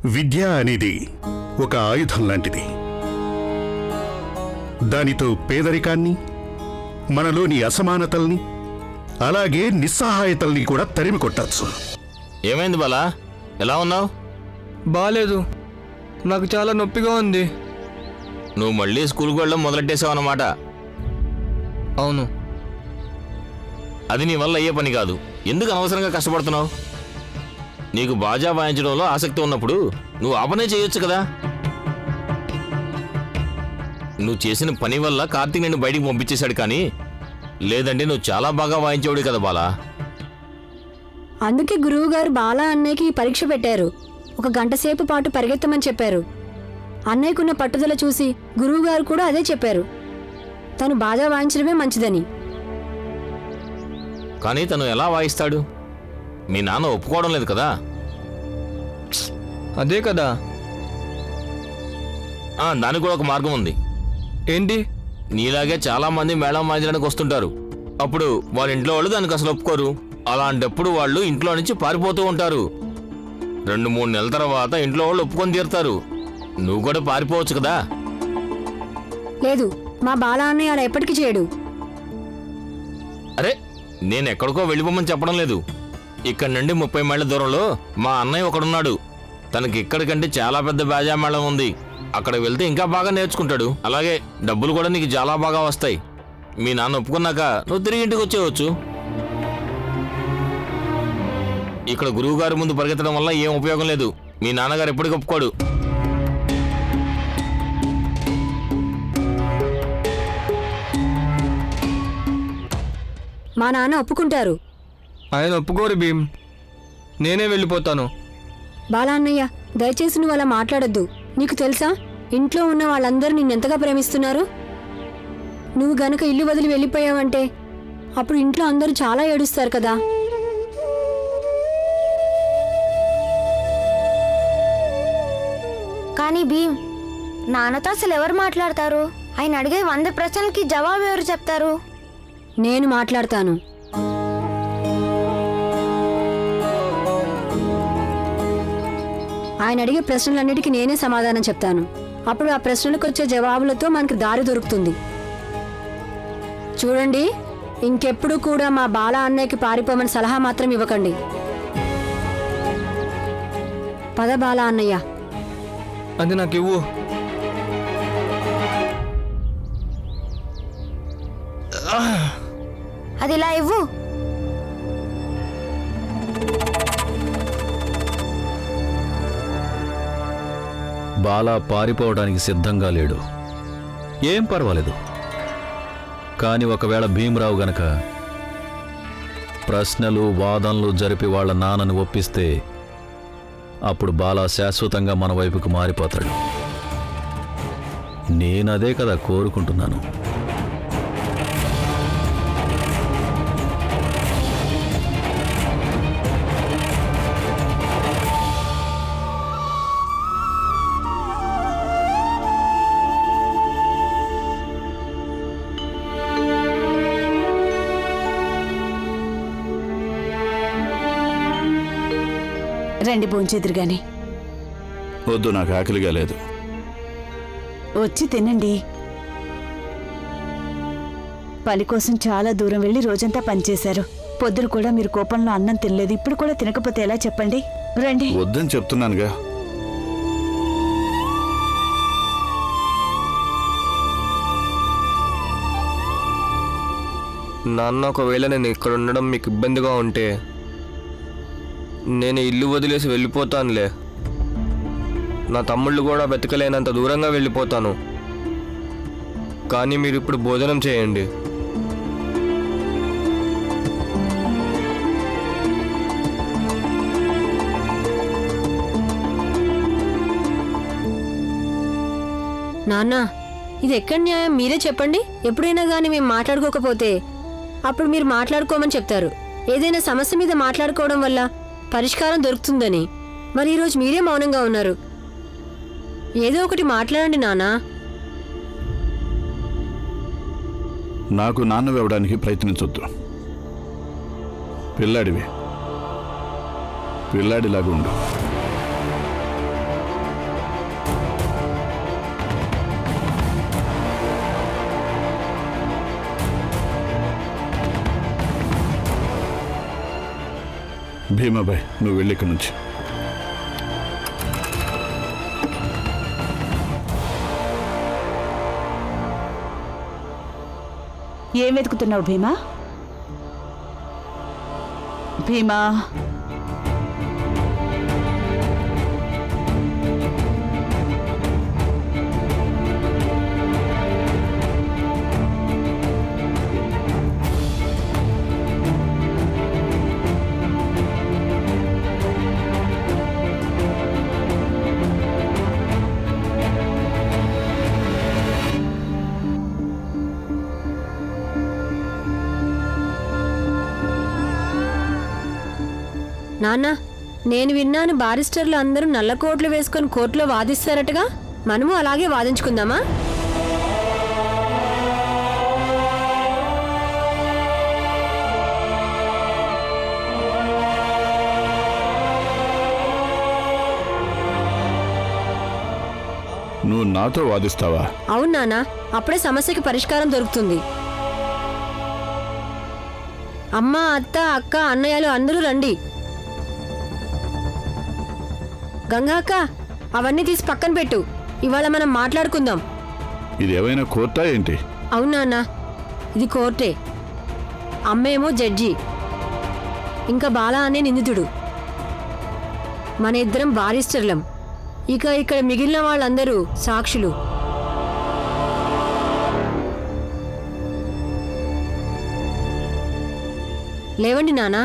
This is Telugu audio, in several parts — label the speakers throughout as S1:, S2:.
S1: విద్య అనేది ఒక ఆయుధం లాంటిది. దానితో పేదరికాన్ని, మనలోని అసమానతల్ని, అలాగే నిస్సహాయతల్ని కూడా తరిమి కొట్టచ్చు.
S2: ఏమైంది బాలా, ఎలా ఉన్నావు?
S3: బాలేదు, నాకు చాలా నొప్పిగా ఉంది.
S2: నువ్వు మళ్ళీ స్కూల్కి వెళ్ళడం మొదలెట్టేసావు అన్నమాట.
S3: అవును.
S2: అది నీ వల్ల అయ్యే పని కాదు. ఎందుకు అనవసరంగా కష్టపడుతున్నావు? నీకు బాజా వాయించడంలో ఆసక్తి ఉన్నప్పుడు నువ్వు ఆ పనే చేయొచ్చు కదా. నువ్వు చేసిన పని వల్ల కార్తీక్ నిన్ను బయటికి పంపించేశాడు, కానీ లేదంటే నువ్వు చాలా బాగా వాయించేవాడు కదా బాలా.
S4: అందుకే గురువుగారు బాలా అన్నయ్యకి పరీక్ష పెట్టారు. 1 గంట సేపు పాటు పరిగెత్తమని చెప్పారు. అన్నయ్యకున్న పట్టుదల చూసి గురువుగారు కూడా అదే చెప్పారు, తను బాగా వాయించడమే మంచిదని.
S2: కానీ తను ఎలా వాయిస్తాడు? మీ నాన్న ఒప్పుకోవడం లేదు కదా.
S3: అదే కదా.
S2: దానికి కూడా ఒక మార్గం ఉంది.
S3: ఏంటి?
S2: నీలాగే చాలా మంది మేళం వాయించడానికి వస్తుంటారు. అప్పుడు వాళ్ళ ఇంట్లో వాళ్ళు దానికి అసలు ఒప్పుకోరు. అలాంటప్పుడు వాళ్ళు ఇంట్లో నుంచి పారిపోతూ ఉంటారు. 2-3 నెలల తర్వాత ఇంట్లో వాళ్ళు ఒప్పుకొని తీరుతారు. నువ్వు కూడా పారిపోవచ్చు కదా.
S4: లేదు, మా బాలా అన్నయ్య అలా ఎప్పటికీ చేయడు.
S2: అరే, నేను ఎక్కడికో వెళ్ళిపోమని చెప్పడం లేదు. ఇక్కడి నుండి 30 మైళ్ళ దూరంలో మా అన్నయ్య ఒకడున్నాడు. తనకి ఇక్కడికంటే చాలా పెద్ద బాజా మేళం ఉంది. అక్కడ వెళ్తే ఇంకా బాగా నేర్చుకుంటాడు. అలాగే డబ్బులు కూడా నీకు చాలా బాగా వస్తాయి. మీ నాన్న ఒప్పుకున్నాక నువ్వు తిరిగి ఇంటికి వచ్చేయచ్చు. ఇక్కడ గురువుగారి ముందు పరిగెత్తడం వల్ల ఏం ఉపయోగం లేదు. మీ నాన్నగారు ఎప్పటికీ ఒప్పుకోడు.
S4: మా నాన్న ఒప్పుకుంటారు.
S3: ఆయన ఒప్పుకోరు భీమ్, నేనే వెళ్ళిపోతాను.
S4: బాలా అన్నయ్య, దయచేసి నువ్వు అలా మాట్లాడొద్దు. నీకు తెలుసా, ఇంట్లో ఉన్న వాళ్ళందరూ నిన్నెంతగా ప్రేమిస్తున్నారు. నువ్వు గనక ఇల్లు వదిలి వెళ్ళిపోయావంటే అప్పుడు ఇంట్లో అందరూ చాలా ఏడుస్తారు కదా.
S5: కానీ భీమ్, నాన్నతో అసలు ఎవరు మాట్లాడతారు? ఆయన అడిగే 100 ప్రశ్నలకి జవాబు ఎవరు చెప్తారు?
S4: నేను మాట్లాడతాను. ఆయన అడిగే ప్రశ్నలన్నిటికీ నేనే సమాధానం చెప్తాను. అప్పుడు ఆ ప్రశ్నలకు వచ్చే జవాబులతో మనకు దారి దొరుకుతుంది. చూడండి, ఇంకెప్పుడు కూడా మా బాలా అన్నయ్యకి పారిపోమని సలహా మాత్రం ఇవ్వకండి. పద బాలా అన్నయ్య.
S3: అది నాకు ఇవ్వు.
S5: అది ఇలా ఇవ్వు.
S6: బాలా పారిపోవడానికి సిద్ధంగా లేడు. ఏం పర్వాలేదు. కాని ఒకవేళ భీమరావు గనక ప్రశ్నలు వాదనలు జరిపి వాళ్ళ నాన్నను ఒప్పిస్తే అప్పుడు బాలా శాశ్వతంగా మన వైపుకు మారిపోతాడు. నేనదే కదా కోరుకుంటున్నాను.
S7: రండి, భోంచేదురు గాని.
S1: వద్దు, నాకు ఆకలిగా లేదు.
S7: వచ్చి తినండి. పని కోసం చాలా దూరం వెళ్ళి రోజంతా పనిచేశారు. పొద్దున కూడా మీరు కోపంలో అన్నం తినలేదు. ఇప్పుడు కూడా తినకపోతే ఎలా చెప్పండి? రండి.
S1: వద్దని చెప్తున్నానుగా.
S3: నాన్న, ఒకవేళ నేను ఇక్కడ ఉండడం మీకు ఇబ్బందిగా ఉంటే నేను ఇల్లు వదిలేసి వెళ్ళిపోతానులే. నా తమ్ముళ్ళు కూడా వెతకలేనంత దూరంగా వెళ్ళిపోతాను. కానీ మీరు ఇప్పుడు భోజనం చేయండి.
S4: నాన్న, ఇది ఎక్కడి న్యాయం మీరే చెప్పండి. ఎప్పుడైనా కానీ మేము మాట్లాడుకోకపోతే అప్పుడు మీరు మాట్లాడుకోమని చెప్తారు. ఏదైనా సమస్య మీద మాట్లాడుకోవడం వల్ల పరిష్కారం దొరుకుతుందని. మరి ఈరోజు మీరే మౌనంగా ఉన్నారు. ఏదో ఒకటి మాట్లాడండి నాన్నా.
S1: నాకు నాన్నవివ్వడానికి ప్రయత్నించొద్దు. పిల్లాడివి, పిల్లాడిలాగా ఉండు. భీమాబాయ్, నువ్వు వెళ్ళి ఇక్కడి నుంచి.
S7: ఏం వెతుకుతున్నావు భీమా? భీమా,
S4: నాన్న, నేను విన్నాను బారిస్టర్లు అందరూ నల్ల కోట్లు వేసుకొని కోర్టులో వాదిస్తారటగా. మనము అలాగే వాదించుకుందామా?
S1: నువ్వు నాతో వాదిస్తావా?
S4: అవును నాన్న, అప్పుడే సమస్యకి పరిష్కారం దొరుకుతుంది. అమ్మ, అత్త, అక్క, అన్నయ్యలు అందరూ రండి. గంగాక్క, అవన్నీ తీసి పక్కన పెట్టు. ఇవాళ మనం మాట్లాడుకుందాం.
S1: ఇది ఏమైనా కోర్టా ఏంటి?
S4: అవును నాన్న, ఇది కోర్టే. అమ్మేమో జడ్జి, ఇంకా బాలా అనే నిందితుడు. మన ఇద్దరం బారిస్టర్లం. ఇక ఇక్కడ మిగిలిన వాళ్ళందరూ సాక్షులు. లేవండి నానా.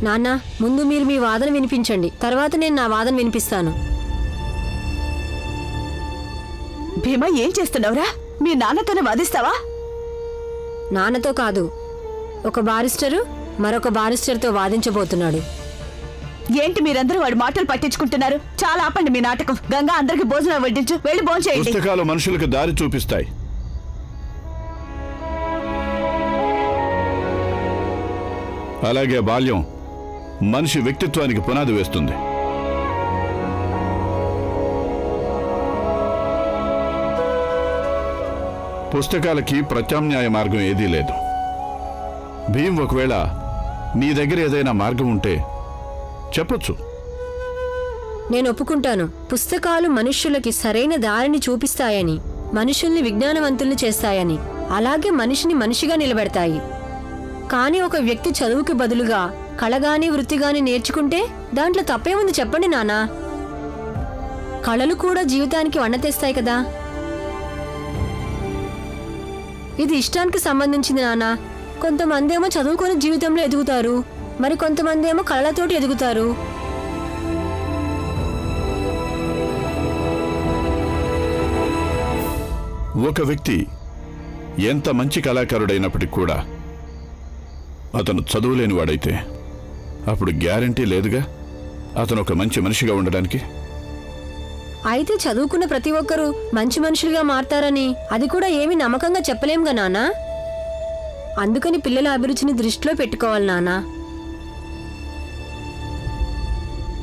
S4: నాన్న, ముందు మీరు మీ వాదన వినిపించండి, తర్వాత నేను నా వాదన వినిపిస్తాను.
S7: భీమా, ఏం చేస్తున్నావురా? మీ నాన్నతోనే వాదిస్తావా?
S4: నాన్నతో కాదు, ఒక బారిస్టరు మరొక బారిస్టర్తో వాదించబోతున్నాడు.
S7: ఏంటి మీరందరూ వాడి మాటలు పట్టించుకుంటున్నారు? చాలా ఆపండి మీ నాటకం. గంగా, అందరికి భోజనం వడ్డించు. వెళ్ళి భోంచేయండి.
S1: పుస్తకాలు మనుషులకు దారి చూపిస్తాయి. అలాగే బాల్యం మనిషి వ్యక్తిత్వానికి పునాది వేస్తుంది. పుస్తకాలకి ప్రత్యామ్నాయ మార్గం ఏదీ లేదు. భీమ్, ఒకవేళ నీ దగ్గర ఏదైనా మార్గం ఉంటే చెప్పొచ్చు.
S4: నేను ఒప్పుకుంటాను. పుస్తకాలు మనుష్యులకి సరైన దారిని చూపిస్తాయని, మనుషుల్ని విజ్ఞానవంతుల్ని చేస్తాయని, అలాగే మనిషిని మనిషిగా నిలబెడతాయి. కానీ ఒక వ్యక్తి చదువుకి బదులుగా కళగాని వృత్తిగాని నేర్చుకుంటే దాంట్లో తప్పేముంది చెప్పండి నాన్నా? కళలు కూడా జీవితానికి వన్న తెస్తాయి కదా. ఇది ఇష్టానికి సంబంధించింది నాన్న. కొంతమంది ఏమో చదువుకొని జీవితంలో ఎదుగుతారు, మరి కొంతమంది ఏమో కళలతోటి ఎదుగుతారు.
S1: ఒక వ్యక్తి ఎంత మంచి కళాకారుడైనప్పటికీ కూడా అతను చదువులేని వాడైతే అప్పుడు గ్యారంటీ లేదుగా అతను ఒక మంచి మనిషిగా ఉండడానికి.
S4: అయితే చదువుకున్న ప్రతి ఒక్కరూ మంచి మనుషులుగా మారతారని అది కూడా ఏమీ నమ్మకంగా చెప్పలేంగా నాన్న. అందుకని పిల్లల అభిరుచిని దృష్టిలో పెట్టుకోవాలి నాన్న.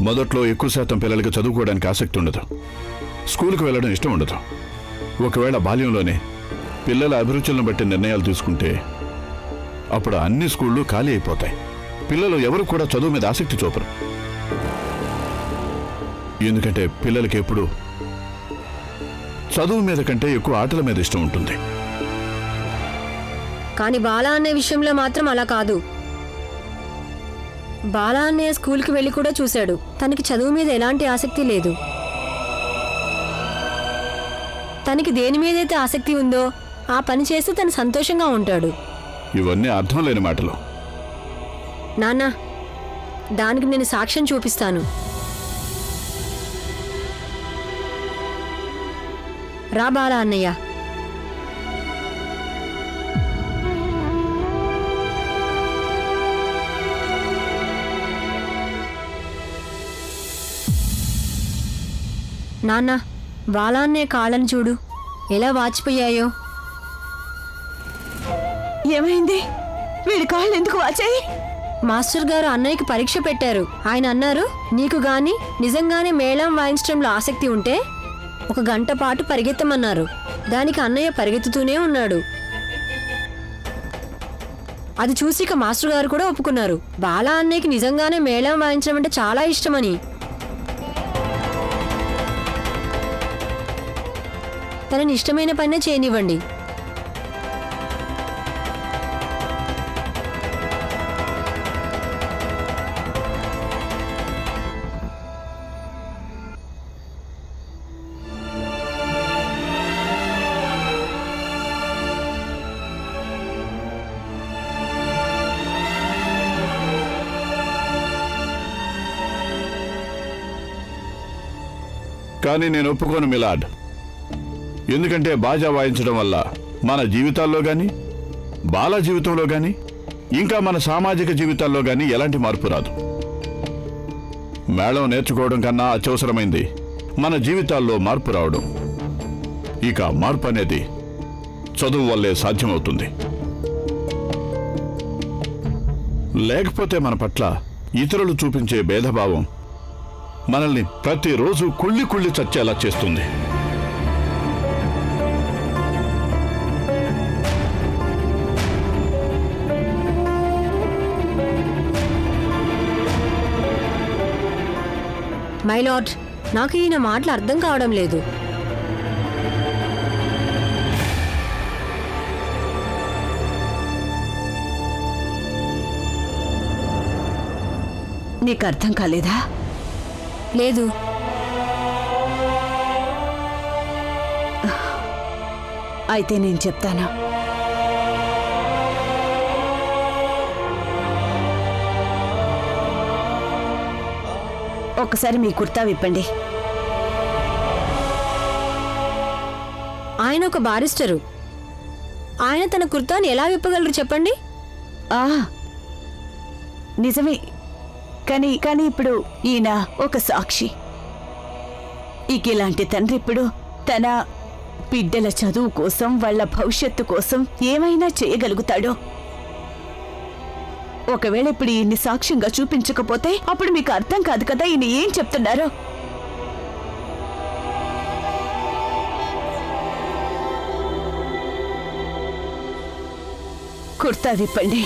S1: మొదట్లో ఎక్కువ శాతం పిల్లలకి చదువుకోవడానికి ఆసక్తి ఉండదు, స్కూల్కి వెళ్ళడం ఇష్టం ఉండదు. ఒకవేళ బాల్యంలోనే పిల్లల అభిరుచులను బట్టి నిర్ణయాలు తీసుకుంటే అప్పుడు అన్ని స్కూళ్ళు ఖాళీ అయిపోతాయి. పిల్లలు ఎవరు కూడా చదువు మీద ఆసక్తి చూపరు. ఎందుకంటే పిల్లలకి ఎప్పుడు చదువు మీద కంటే ఎక్కువ ఆటల మీద ఇష్టం ఉంటుంది.
S4: కానీ బాలా అనే విషయంలో మాత్రం అలా కాదు. బాలా అన్నయ్య స్కూల్కి వెళ్ళి కూడా చూశాడు. తనకి చదువు మీద ఎలాంటి ఆసక్తి లేదు. తనకి దేని మీదైతే ఆసక్తి ఉందో ఆ పని చేస్తే తను సంతోషంగా ఉంటాడు.
S1: ఇవన్నీ అర్థం లేని మాటలు.
S4: నాన్న, దానికి నేను సాక్ష్యం చూపిస్తాను. రా బాలా అన్నయ్య. నాన్న, బాలా అన్నయ్య కాళ్ళని చూడు ఎలా వాచిపోయాయో.
S7: ఏమైంది? వీడి కాళ్ళు ఎందుకు వాచాయి?
S4: మాస్టర్ గారు అన్నయ్యకి పరీక్ష పెట్టారు. ఆయన అన్నారు, నీకు గాని నిజంగానే మేళం వాయించడంలో ఆసక్తి ఉంటే 1 గంట పాటు పరిగెత్తమన్నారు. దానికి అన్నయ్య పరిగెత్తుతూనే ఉన్నాడు. అది చూసి ఇక మాస్టర్ గారు కూడా ఒప్పుకున్నారు. బాలా అన్నయ్యకి నిజంగానే మేళం వాయించడం అంటే చాలా ఇష్టమని. తనని ఇష్టమైన పనే చేయనివ్వండి.
S1: కానీ నేను ఒప్పుకోను మిలాడ్. ఎందుకంటే బాజా వాయించడం వల్ల మన జీవితాల్లో కానీ, బాల జీవితంలో కానీ, ఇంకా మన సామాజిక జీవితాల్లో కానీ ఎలాంటి మార్పు రాదు. మేళం నేర్చుకోవడం కన్నా అత్యవసరమైంది మన జీవితాల్లో మార్పు రావడం. ఇక మార్పు అనేది చదువు వల్లే సాధ్యమవుతుంది. లేకపోతే మన పట్ల ఇతరులు చూపించే భేదభావం మనల్ని ప్రతిరోజు కుళ్ళి కుళ్ళి చచ్చేలా చేస్తుంది.
S4: మై లార్డ్, నాకు ఈయన మాటలు అర్థం కావడం లేదు.
S7: నీకు అర్థం కాలేదా?
S4: లేదు.
S7: అయితే నేను చెప్తాను. ఒకసారి మీ కుర్తా విప్పండి.
S4: ఆయన ఒక బారిస్టరు. ఆయన తన కుర్తాని ఎలా విప్పగలరు చెప్పండి?
S7: ఆ నిజమే. కానీ ఇప్పుడు ఈయన ఒక సాక్షి. ఇలాంటి తండ్రి ఇప్పుడు తన బిడ్డల చదువు కోసం, వాళ్ళ భవిష్యత్తు కోసం ఏమైనా చేయగలుగుతాడో. ఒకవేళ ఇప్పుడు ఈయన్ని సాక్ష్యంగా చూపించకపోతే అప్పుడు మీకు అర్థం కాదు కదా ఈయన ఏం చెప్తున్నారో. కుర్తా విప్పండి.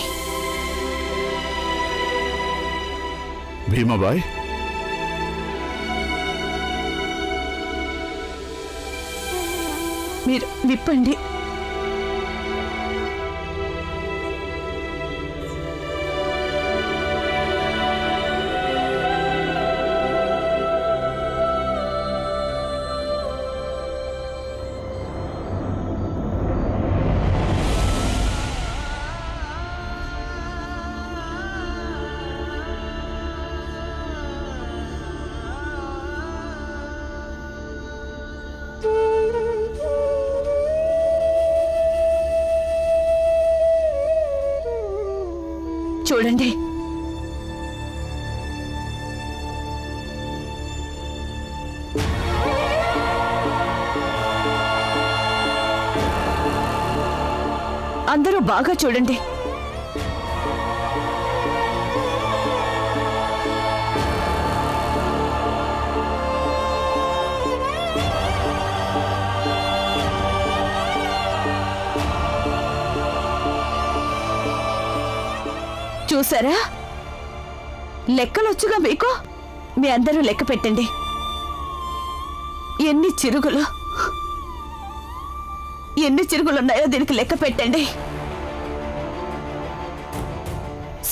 S1: భీమాబాయ్,
S7: మీరు విప్పండి. చూడండి, అందరూ బాగా చూడండి. చూసారా? లెక్కలొచ్చుగా మీకు. మీ అందరూ లెక్క పెట్టండి. ఎన్ని చిరుగులున్నాయో దీనికి లెక్క పెట్టండి.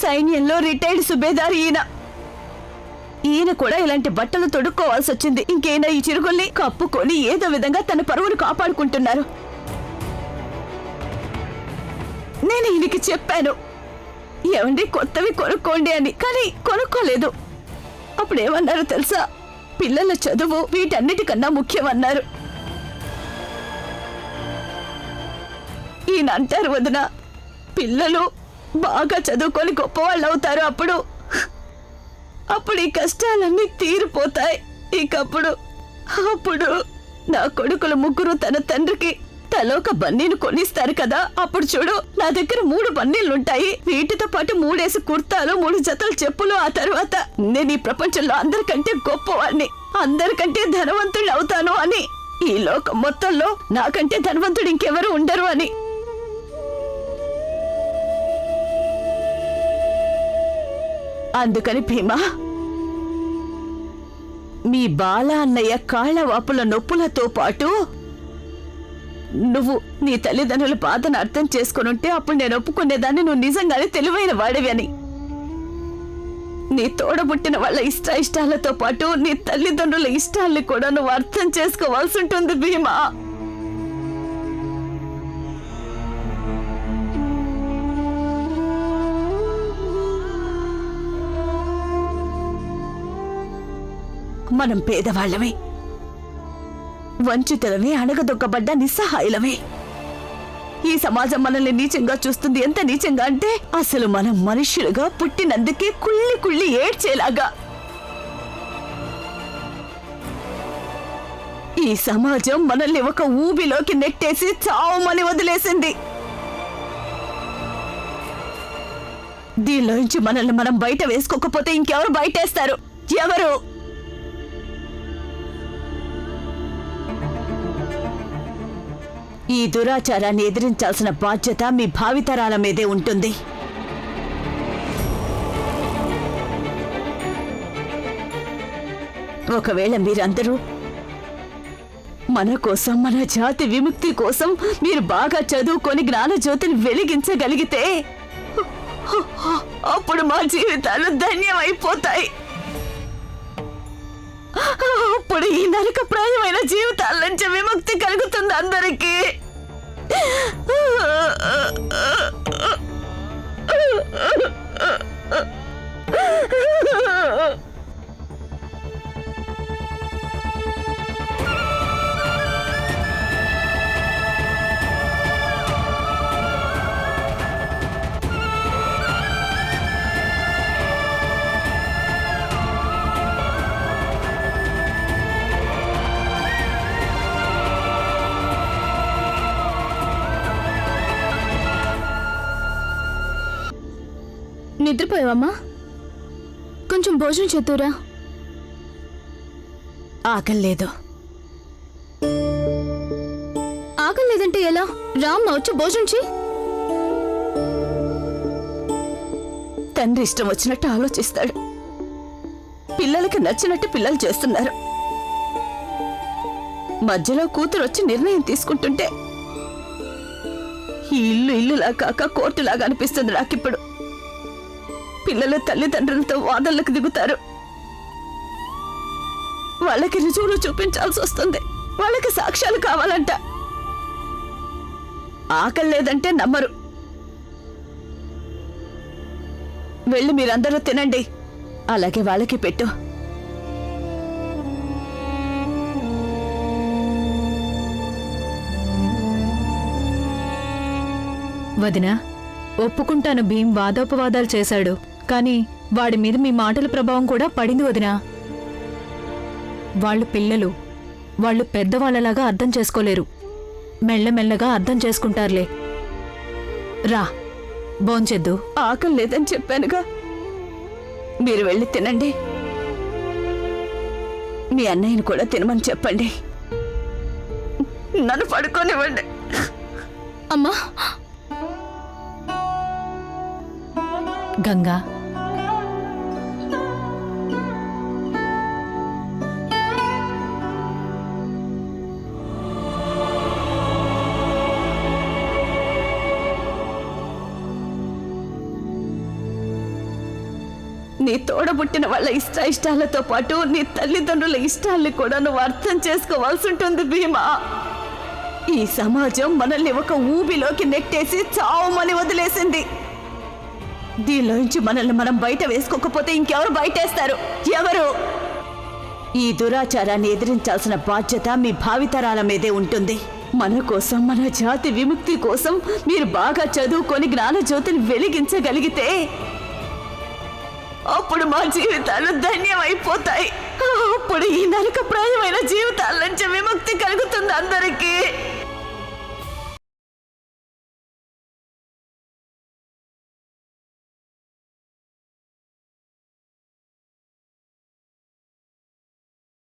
S7: సైన్యంలో రిటైర్డ్ సుబేదార్ ఈయన. ఈయన కూడా ఇలాంటి బట్టలు తొడుక్కోవాల్సి వచ్చింది. ఇంకైనా ఈ చిరుగుల్ని కప్పుకొని ఏదో విధంగా తన పరువును కాపాడుకుంటున్నారు. నేను ఈయనకి చెప్పాను, ఏమండి కొత్తవి కొనుక్కోండి అని, కానీ కొనుక్కోలేదు. అప్పుడేమన్నారో తెలుసా? పిల్లల చదువు వీటన్నిటికన్నా ముఖ్యమన్నారు. ఈయన అంటారు, వదిన, పిల్లలు బాగా చదువుకొని గొప్పవాళ్ళు అవుతారు. అప్పుడు ఈ కష్టాలన్నీ తీరిపోతాయి. అప్పుడు నా కొడుకులు ముగ్గురు తన తండ్రికి తలోక బన్నీను కొనిస్తారు కదా. అప్పుడు చూడు, నా దగ్గర 3 బన్నీలుంటాయి. వీటితో పాటు 3 కుర్తాలు, 3 జతలు చెప్పులు. ఆ తర్వాత నేను ఈ ప్రపంచంలో అందరికంటే గొప్పవాడిని, అందరికంటే ధనవంతుడు అవుతాను అని, ఈ లోకం మొత్తంలో నాకంటే ధనవంతుడు ఇంకెవరు ఉండరు అని. అందుకని భీమా, మీ బాల అన్నయ్య కాళ్ల వాపుల నొప్పులతో పాటు నువ్వు నీ తల్లిదండ్రుల బాధను అర్థం చేసుకునుంటే అప్పుడు నేను ఒప్పుకునేదాన్ని, నువ్వు నిజంగానే తెలివైన వాడివి అని. నీ తోడబుట్టిన వాళ్ళ ఇష్టాలతో పాటు నీ తల్లిదండ్రుల ఇష్టాల్ని కూడా నువ్వు అర్థం చేసుకోవాల్సి ఉంటుంది భీమా. మనం పేదవాళ్లమే, వంచితులమే, అణగదొక్కబడ్డ నిస్సహాయులమే. ఈ సమాజం మనల్ని నీచంగా చూస్తుంది. ఎంత నీచంగా అంటే అసలు మనం మనుష్యులుగా పుట్టినందుకే కుళ్ళి కుళ్ళి ఏడ్చేలాగా. ఈ సమాజం మనల్ని ఒక ఊబిలోకి నెట్టేసి చావుమని వదిలేసింది. దీనిలోంచి మనల్ని మనం బయట వేసుకోకపోతే ఇంకెవరు బయటేస్తారు? ఎవరు? ఈ దురాచారాన్ని ఎదిరించాల్సిన బాధ్యత మీ భావితరాల మీదే ఉంటుంది. ఒకవేళ మీరందరూ మన కోసం, మన జాతి విముక్తి కోసం మీరు బాగా చదువుకొని జ్ఞానజ్యోతిని వెలిగించగలిగితే అప్పుడు మా జీవితాలు ధన్యమైపోతాయి. అప్పుడు ఈ నరకప్రాయమైన జీవితాల నుంచి విముక్తి కలుగుతుంది అందరికీ.
S5: నిద్రపోయావమ్మా? కొంచెం భోజనం చేతురా.
S7: ఆకలేదు.
S5: ఆకలేదంటే ఎలా? రామ్మ వచ్చి భోజనం చేయి.
S7: తండ్రి ఇష్టం వచ్చినట్టు ఆలోచిస్తాడు. పిల్లలకి నచ్చినట్టు పిల్లలు చేస్తున్నారు. మధ్యలో కూతురు వచ్చి నిర్ణయం తీసుకుంటుంటే ఈ ఇల్లులా కాక కోర్టులాగా అనిపిస్తుంది నాకిప్పుడు. పిల్లలు తల్లిదండ్రులతో వాదనలకు దిగుతారు. వాళ్ళకి రుజువులు చూపించాల్సి వస్తుంది. వాళ్ళకి సాక్ష్యాలు కావాలంట. ఆకలి లేదంటే నమ్మరు. వెళ్ళి మీరందరూ తినండి, అలాగే వాళ్ళకి పెట్టు.
S8: వదినా, ఒప్పుకుంటాను, భీం వాదోపవాదాలు చేశాడు, కానీ వాడి మీద మీ మాటల ప్రభావం కూడా పడింది వదినా. వాళ్ళు పిల్లలు, వాళ్ళు పెద్దవాళ్ళలాగా అర్థం చేసుకోలేరు. మెల్లమెల్లగా అర్థం చేసుకుంటారులే. రా, భోంచెద్దు.
S7: ఆకలి లేదని చెప్పానుగా, మీరు వెళ్ళి తినండి. మీ అన్నయ్యని కూడా తినమని చెప్పండి. నన్ను పడుకోనివ్వండి.
S5: అమ్మా,
S8: గంగా,
S7: నీ తోడబుట్టిన వాళ్ళ ఇష్టాలతో పాటు నీ తల్లిదండ్రుల ఇష్టాల్ని కూడా నువ్వు అర్థం చేసుకోవాల్సి ఉంటుంది భీమా. ఈ సమాజం మనల్ని ఒక ఊబిలోకి నెట్టేసి చావుమని వదిలేసింది. దీనిలోంచి మనల్ని మనం బయట వేసుకోకపోతే ఇంకెవరు బయటేస్తారు? ఎవరు? ఈ దురాచారాన్ని ఎదిరించాల్సిన బాధ్యత మీ భావితరాల మీదే ఉంటుంది. మన కోసం, మన జాతి విముక్తి కోసం మీరు బాగా చదువుకొని జ్ఞానజ్యోతిని వెలిగించగలిగితే అప్పుడు మా జీవితాలు ధన్యమైపోతాయి. అప్పుడు ఈ నరకప్రాయమైన జీవితాల నుంచి విముక్తి కలుగుతుంది అందరికీ.